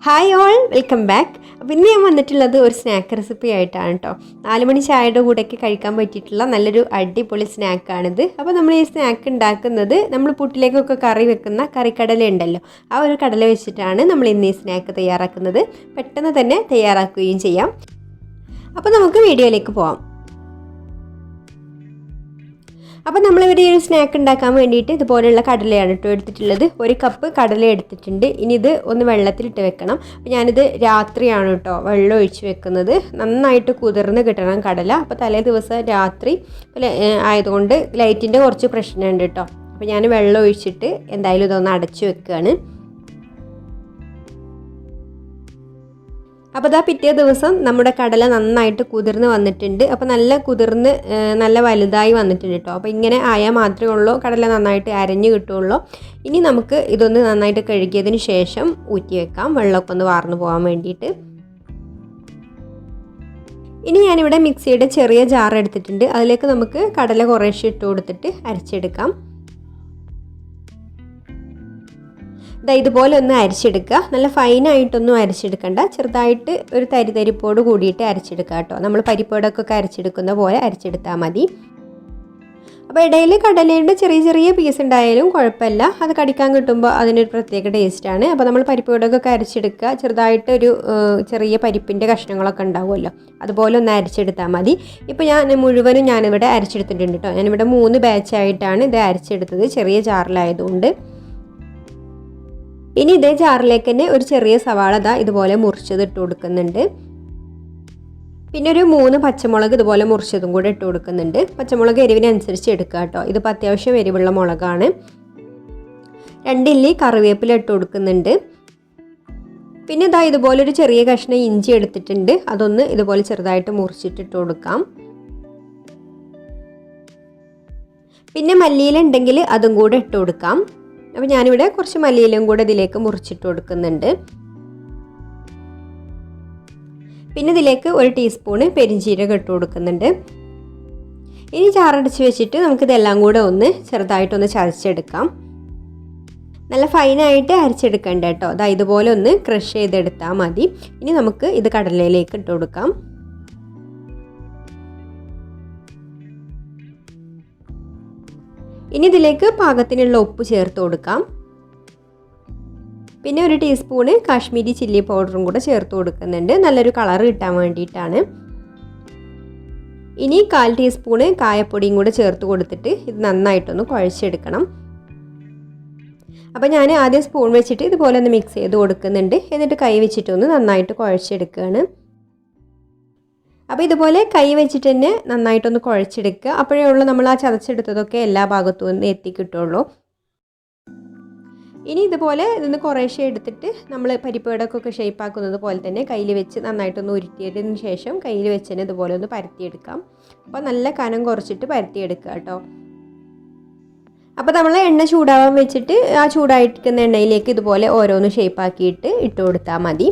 Hi all, welcome back. അപ്പോൾ ഇന്ന് ഞാൻ വന്നിട്ടുള്ളത് ഒരു സ്നാക്ക് റെസിപ്പി ആയിട്ടാണ് കേട്ടോ. 4 മണി ചായയുടെ കൂടെയൊക്കെ കഴിക്കാൻ പറ്റിയിട്ടുള്ള നല്ലൊരു അടിപൊളി സ്നാക്കാണിത്. അപ്പോൾ നമ്മൾ ഈ സ്നാക്ക് ഉണ്ടാക്കുന്നത് നമ്മൾ പുട്ടിലേക്കൊക്കെ കറി വെക്കുന്ന കറിക്കടല ഉണ്ടല്ലോ, ആ ഒരു കടല വെച്ചിട്ടാണ് നമ്മൾ ഇന്ന് ഈ സ്നാക്ക് തയ്യാറാക്കുന്നത്. പെട്ടെന്ന് തന്നെ തയ്യാറാക്കുകയും ചെയ്യാം. അപ്പോൾ നമുക്ക് വീഡിയോയിലേക്ക് പോകാം. അപ്പോൾ നമ്മളിവിടെ ഒരു സ്നാക്ക് ഉണ്ടാക്കാൻ വേണ്ടിയിട്ട് ഇതുപോലെയുള്ള കടലയാണ് കേട്ടോ എടുത്തിട്ടുള്ളത്. 1 കപ്പ് കടല എടുത്തിട്ടുണ്ട്. ഇനി ഇത് ഒന്ന് വെള്ളത്തിലിട്ട് വെക്കണം. അപ്പോൾ ഞാനിത് രാത്രിയാണ് കേട്ടോ വെള്ളം ഒഴിച്ച് വെക്കുന്നത്. നന്നായിട്ട് കുതിർന്ന് കിട്ടണം കടല. അപ്പോൾ തലേ ദിവസം രാത്രി ആയതുകൊണ്ട് ലൈറ്റിൻ്റെ കുറച്ച് പ്രശ്നമുണ്ട് കേട്ടോ. അപ്പോൾ ഞാൻ വെള്ളം ഒഴിച്ചിട്ട് എന്തായാലും ഇതൊന്ന് അടച്ചു വെക്കുകയാണ്. അപ്പോൾ പിറ്റേ ദിവസം നമ്മുടെ കടല നന്നായിട്ട് കുതിർന്ന് വന്നിട്ടുണ്ട്. അപ്പോൾ നല്ല കുതിർന്ന് നല്ല വലുതായി വന്നിട്ടുണ്ട് കേട്ടോ. അപ്പോൾ ഇങ്ങനെ ആയാൽ മാത്രമേ ഉള്ളൂ കടല നന്നായിട്ട് അരഞ്ഞ് കിട്ടുള്ളൂ. ഇനി നമുക്ക് ഇതൊന്ന് നന്നായിട്ട് കഴുകിയതിന് ശേഷം ഊറ്റി വെക്കാം, വെള്ളമൊക്കെ ഒന്ന് വാർന്നു പോകാൻ വേണ്ടിയിട്ട്. ഇനി ഞാനിവിടെ മിക്സിയുടെ ചെറിയ ജാർ എടുത്തിട്ടുണ്ട്. അതിലേക്ക് നമുക്ക് കടല കുറേശ്ശെ ഇട്ട് കൊടുത്തിട്ട് അരച്ചെടുക്കാം. ഇതുപോലെ ഒന്ന് അരച്ചെടുക്കുക. നല്ല ഫൈനായിട്ടൊന്നും അരച്ചെടുക്കണ്ട, ചെറുതായിട്ട് ഒരു തരിതരിപ്പോട് കൂടിയിട്ട് അരച്ചെടുക്കുക കേട്ടോ. നമ്മൾ പരിപ്പോടൊക്കെ അരച്ചെടുക്കുന്ന പോലെ അരച്ചെടുത്താൽ മതി. അപ്പോൾ ഇടയിൽ കടലയുടെ ചെറിയ ചെറിയ പീസ് ഉണ്ടായാലും കുഴപ്പമില്ല, അത് കടിക്കാൻ കിട്ടുമ്പോൾ അതിനൊരു പ്രത്യേക ടേസ്റ്റാണ്. അപ്പോൾ നമ്മൾ പരിപ്പോടൊക്കെ അരച്ചെടുക്കുക. ചെറുതായിട്ടൊരു ചെറിയ പരിപ്പിൻ്റെ കഷ്ണങ്ങളൊക്കെ ഉണ്ടാവുമല്ലോ, അതുപോലെ ഒന്ന് അരച്ചെടുത്താൽ മതി. ഇപ്പോൾ മുഴുവനും ഞാനിവിടെ അരച്ചെടുത്തിട്ടുണ്ട് കേട്ടോ. ഞാനിവിടെ 3 ബാച്ചായിട്ടാണ് ഇത് അരച്ചെടുത്തത്, ചെറിയ ജാറിലായതുകൊണ്ട്. ഇനി ഇതേ ജാറിലേക്ക് തന്നെ ഒരു ചെറിയ സവാള ഇതുപോലെ മുറിച്ചത് ഇട്ട് കൊടുക്കുന്നുണ്ട്. പിന്നെ ഒരു 3 പച്ചമുളക് ഇതുപോലെ മുറിച്ചതും കൂടെ ഇട്ട് കൊടുക്കുന്നുണ്ട്. പച്ചമുളക് എരിവിനനുസരിച്ച് എടുക്കുക കേട്ടോ. ഇതിപ്പോൾ അത്യാവശ്യം എരിവുള്ള മുളകാണ്. 2 ഇല്ലി കറിവേപ്പില ഇട്ട് കൊടുക്കുന്നുണ്ട്. പിന്നെ ഇതുപോലെ ഒരു ചെറിയ കഷ്ണം ഇഞ്ചി എടുത്തിട്ടുണ്ട്. അതൊന്ന് ഇതുപോലെ ചെറുതായിട്ട് മുറിച്ചിട്ടിട്ട് കൊടുക്കാം. പിന്നെ മല്ലിയില ഉണ്ടെങ്കിൽ അതും കൂടെ ഇട്ട് കൊടുക്കാം. അപ്പോൾ ഞാനിവിടെ കുറച്ച് മല്ലിയിലും കൂടെ ഇതിലേക്ക് മുറിച്ചിട്ട് കൊടുക്കുന്നുണ്ട്. പിന്നെ ഇതിലേക്ക് 1 ടീസ്പൂണ് പെരിഞ്ജീരകം ഇട്ട് കൊടുക്കുന്നുണ്ട്. ഇനി ചാറടച്ച് വെച്ചിട്ട് നമുക്കിതെല്ലാം കൂടെ ഒന്ന് ചെറുതായിട്ടൊന്ന് ചതച്ചെടുക്കാം. നല്ല ഫൈനായിട്ട് അരച്ചെടുക്കണ്ട കേട്ടോ. ഇതുപോലെ ഒന്ന് ക്രഷ് ചെയ്തെടുത്താൽ മതി. ഇനി നമുക്ക് ഇത് കടലയിലേക്ക് ഇട്ട് കൊടുക്കാം. ഇനി ഇതിലേക്ക് പാകത്തിനുള്ള ഉപ്പ് ചേർത്ത് കൊടുക്കാം. പിന്നെ 1 ടീസ്പൂണ് കാശ്മീരി ചില്ലി പൗഡറും കൂടെ ചേർത്ത് കൊടുക്കുന്നുണ്ട്, നല്ലൊരു കളർ കിട്ടാൻ വേണ്ടിയിട്ടാണ്. ഇനി 1/4 ടീസ്പൂണ് കായപ്പൊടിയും കൂടെ ചേർത്ത് കൊടുത്തിട്ട് ഇത് നന്നായിട്ടൊന്ന് കുഴച്ചെടുക്കണം. അപ്പോൾ ഞാൻ ആദ്യം സ്പൂൺ വെച്ചിട്ട് ഇതുപോലെ ഒന്ന് മിക്സ് ചെയ്ത് കൊടുക്കുന്നുണ്ട്. എന്നിട്ട് കൈ വെച്ചിട്ടൊന്ന് നന്നായിട്ട് കുഴച്ചെടുക്കുകയാണ്. അപ്പോൾ ഇതുപോലെ കൈ വെച്ചിട്ട് തന്നെ നന്നായിട്ടൊന്ന് കുഴച്ചെടുക്കുക. അപ്പോഴേ ഉള്ളൂ നമ്മൾ ആ ചതച്ചെടുത്തതൊക്കെ എല്ലാ ഭാഗത്തും ഒന്ന് എത്തിക്കിട്ടുള്ളൂ. ഇനി ഇതുപോലെ ഇതൊന്ന് കുറേശ്ശെ എടുത്തിട്ട് നമ്മൾ പരിപ്പുവടക്കൊക്കെ ഷേപ്പാക്കുന്നത് പോലെ തന്നെ കയ്യിൽ വെച്ച് നന്നായിട്ടൊന്ന് ഉരുട്ടിയതിന് ശേഷം കയ്യിൽ വെച്ച് തന്നെ ഇതുപോലെ ഒന്ന് പരത്തിയെടുക്കാം. അപ്പോൾ നല്ല കനം കുറച്ചിട്ട് പരത്തിയെടുക്കുക കേട്ടോ. അപ്പോൾ നമ്മൾ എണ്ണ ചൂടാവാൻ വെച്ചിട്ട് ആ ചൂടായിരിക്കുന്ന എണ്ണയിലേക്ക് ഇതുപോലെ ഓരോന്ന് ഷേപ്പാക്കിയിട്ട് ഇട്ട് കൊടുത്താൽ മതി.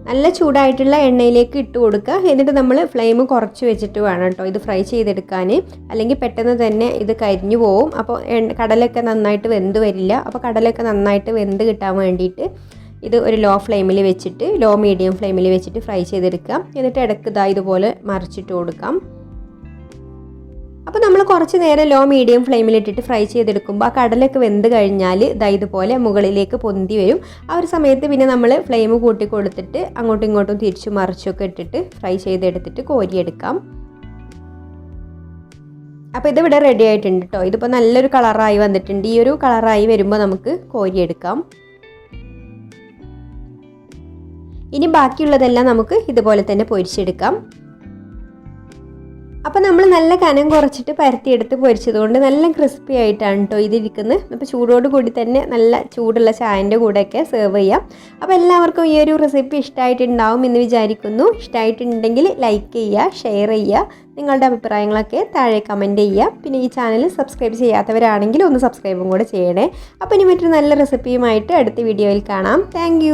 നല്ല ചൂടായിട്ടുള്ള എണ്ണയിലേക്ക് ഇട്ട് കൊടുക്കുക. എന്നിട്ട് നമ്മൾ ഫ്ലെയിം കുറച്ച് വെച്ചിട്ട് വേണം കേട്ടോ ഇത് ഫ്രൈ ചെയ്തെടുക്കാൻ, അല്ലെങ്കിൽ പെട്ടെന്ന് തന്നെ ഇത് കരിഞ്ഞു പോവും. അപ്പോൾ കടലൊക്കെ നന്നായിട്ട് വെന്ത് വരില്ല. അപ്പോൾ കടലൊക്കെ നന്നായിട്ട് വെന്ത് കിട്ടാൻ വേണ്ടിയിട്ട് ഇത് ഒരു ലോ മീഡിയം ഫ്ലെയിമിൽ വെച്ചിട്ട് ഫ്രൈ ചെയ്തെടുക്കുക. എന്നിട്ട് ഇടയ്ക്ക് ഇതുപോലെ മറിച്ചിട്ട് കൊടുക്കാം. അപ്പോൾ നമ്മൾ കുറച്ച് നേരം ലോ മീഡിയം ഫ്ലെയിമിലിട്ടിട്ട് ഫ്രൈ ചെയ്തെടുക്കുമ്പോൾ ആ കടലൊക്കെ വെന്ത് കഴിഞ്ഞാൽ ഇതുപോലെ മുകളിലേക്ക് പൊന്തി വരും. ആ ഒരു സമയത്ത് പിന്നെ നമ്മൾ ഫ്ലെയിം കൂട്ടി കൊടുത്തിട്ട് അങ്ങോട്ടും ഇങ്ങോട്ടും തിരിച്ചു മറിച്ചൊക്കെ ഇട്ടിട്ട് ഫ്രൈ ചെയ്തെടുത്തിട്ട് കോരിയെടുക്കാം. അപ്പോൾ ഇതിവിടെ റെഡി ആയിട്ടുണ്ട് കേട്ടോ. ഇതിപ്പോൾ നല്ലൊരു കളറായി വന്നിട്ടുണ്ട്. ഈ ഒരു കളറായി വരുമ്പോൾ നമുക്ക് കോരിയെടുക്കാം. ഇനി ബാക്കിയുള്ളതെല്ലാം നമുക്ക് ഇതുപോലെ തന്നെ പൊരിച്ചെടുക്കാം. അപ്പോൾ നമ്മൾ നല്ല കനം കുറച്ചിട്ട് പരത്തിയെടുത്ത് പൊരിച്ചതുകൊണ്ട് നല്ല ക്രിസ്പി ആയിട്ടാണ് കേട്ടോ ഇതിരിക്കുന്നത്. അപ്പോൾ ചൂടോട് കൂടി തന്നെ നല്ല ചൂടുള്ള ചായൻ്റെ കൂടെയൊക്കെ സെർവ് ചെയ്യാം. അപ്പോൾ എല്ലാവർക്കും ഈ ഒരു റെസിപ്പി ഇഷ്ടമായിട്ടുണ്ടാവും എന്ന് വിചാരിക്കുന്നു. ഇഷ്ടമായിട്ടുണ്ടെങ്കിൽ ലൈക്ക് ചെയ്യുക, ഷെയർ ചെയ്യുക, നിങ്ങളുടെ അഭിപ്രായങ്ങളൊക്കെ താഴെ കമൻറ്റ് ചെയ്യുക. പിന്നെ ഈ ചാനൽ സബ്സ്ക്രൈബ് ചെയ്യാത്തവരാണെങ്കിൽ ഒന്ന് സബ്സ്ക്രൈബും കൂടെ ചെയ്യണേ. അപ്പോൾ ഇനി മറ്റൊരു നല്ല റെസിപ്പിയുമായിട്ട് അടുത്ത വീഡിയോയിൽ കാണാം. താങ്ക്